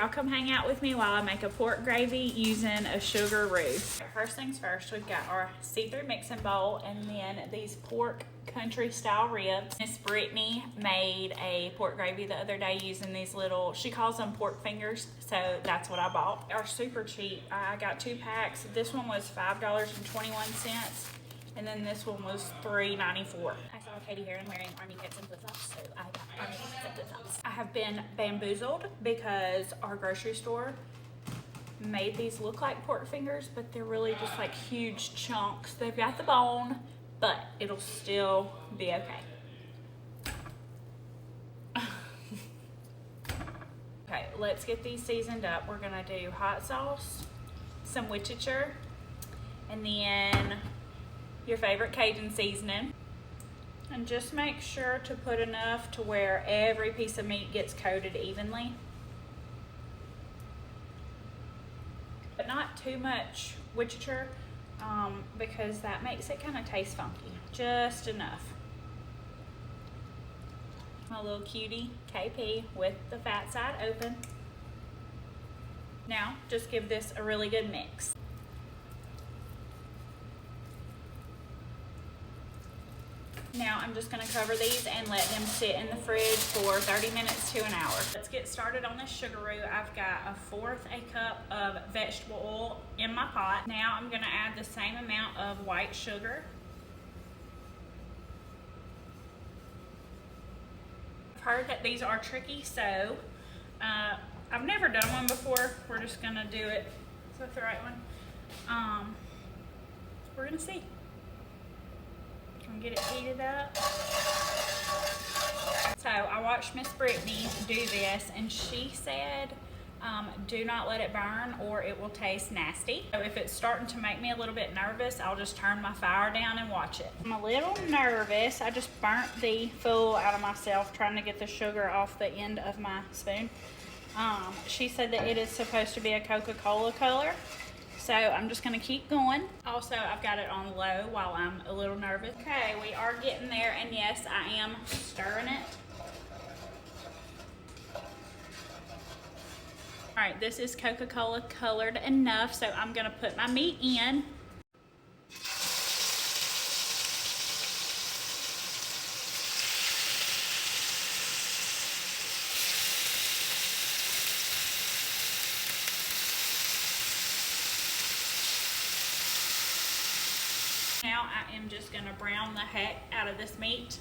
y'all come hang out with me while I make a pork gravy using a sugar roux. First things first, we've got our see-through mixing bowl and then these pork country style ribs. Miss Brittany made a pork gravy the other day using these little, she calls them pork fingers, so that's what I bought. Are super cheap. I got 2 packs. This one was $5.21. And then this one was $3.94. I saw Katie Heron wearing army kits and flip-flops, so I got army kits and flip-flops. I have been bamboozled because our grocery store made these look like pork fingers, but they're really just like huge chunks. They've got the bone, but it'll still be okay. Okay, let's get these seasoned up. We're gonna do hot sauce, some Worcestershire, and then your favorite Cajun seasoning. And just make sure to put enough to where every piece of meat gets coated evenly. But not too much Worcestershire because that makes it kind of taste funky. Just enough. My little cutie KP with the fat side open. Now just give this a really good mix. Now I'm just gonna cover these and let them sit in the fridge for 30 minutes to an hour. Let's get started on this sugar roux. I've got 1/4 cup of vegetable oil in my pot. Now I'm gonna add the same amount of white sugar. I've heard that these are tricky, so I've never done one before. We're just gonna do it. Is that the right one? We're gonna see. Get it heated up. So I watched Miss Brittany do this and she said do not let it burn or it will taste nasty. So if it's starting to make me a little bit nervous, I'll just turn my fire down and watch it. I'm a little nervous. I just burnt the fool out of myself trying to get the sugar off the end of my spoon. She said that it is supposed to be a Coca-Cola color. So I'm just gonna keep going. Also, I've got it on low while I'm a little nervous. Okay, we are getting there, and yes, I am stirring it. All right, this is Coca-Cola colored enough, so I'm gonna put my meat in. Now I am just gonna brown the heck out of this meat.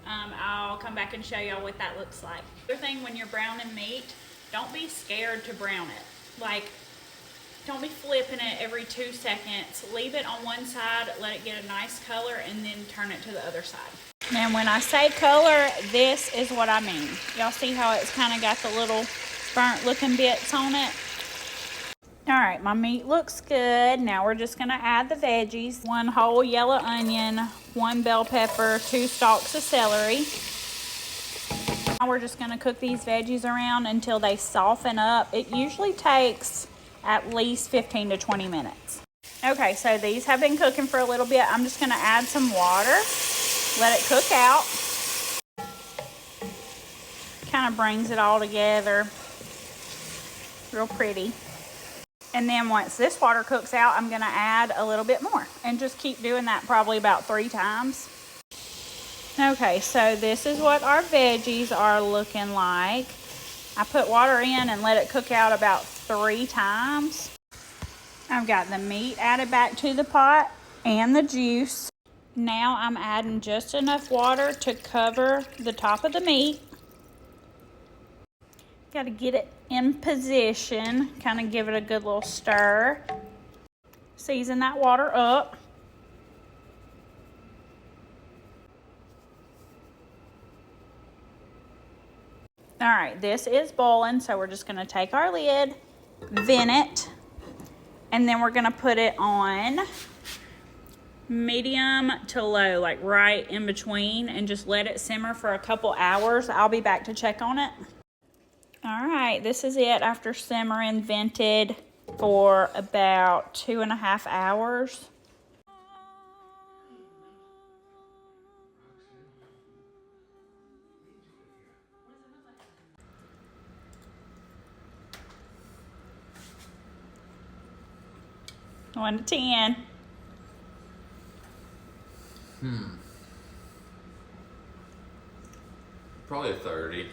I'll come back and show y'all what that looks like. The other thing when you're browning meat, don't be scared to brown it. Like, don't be flipping it every 2 seconds. Leave it on one side, let it get a nice color, and then turn it to the other side. And when I say color, this is what I mean. Y'all see how it's kind of got the little burnt looking bits on it? All right, my meat looks good. Now we're just gonna add the veggies. 1 whole yellow onion, 1 bell pepper, 2 stalks of celery. Now we're just gonna cook these veggies around until they soften up. It usually takes at least 15 to 20 minutes. Okay, so these have been cooking for a little bit. I'm just gonna add some water, let it cook out. Kind of brings it all together real pretty. And then once this water cooks out, I'm gonna add a little bit more and just keep doing that probably about 3 times. Okay, so this is what our veggies are looking like. I put water in and let it cook out about 3 times. I've got the meat added back to the pot and the juice. Now I'm adding just enough water to cover the top of the meat. Got to get it in position, kind of give it a good little stir. Season that water up. All right, this is boiling, so we're just gonna take our lid, vent it, and then we're gonna put it on medium to low, like right in between, and just let it simmer for a couple hours. I'll be back to check on it. All right, this is it after simmering, vented for about 2.5 hours. 1 to 10. Probably a 30.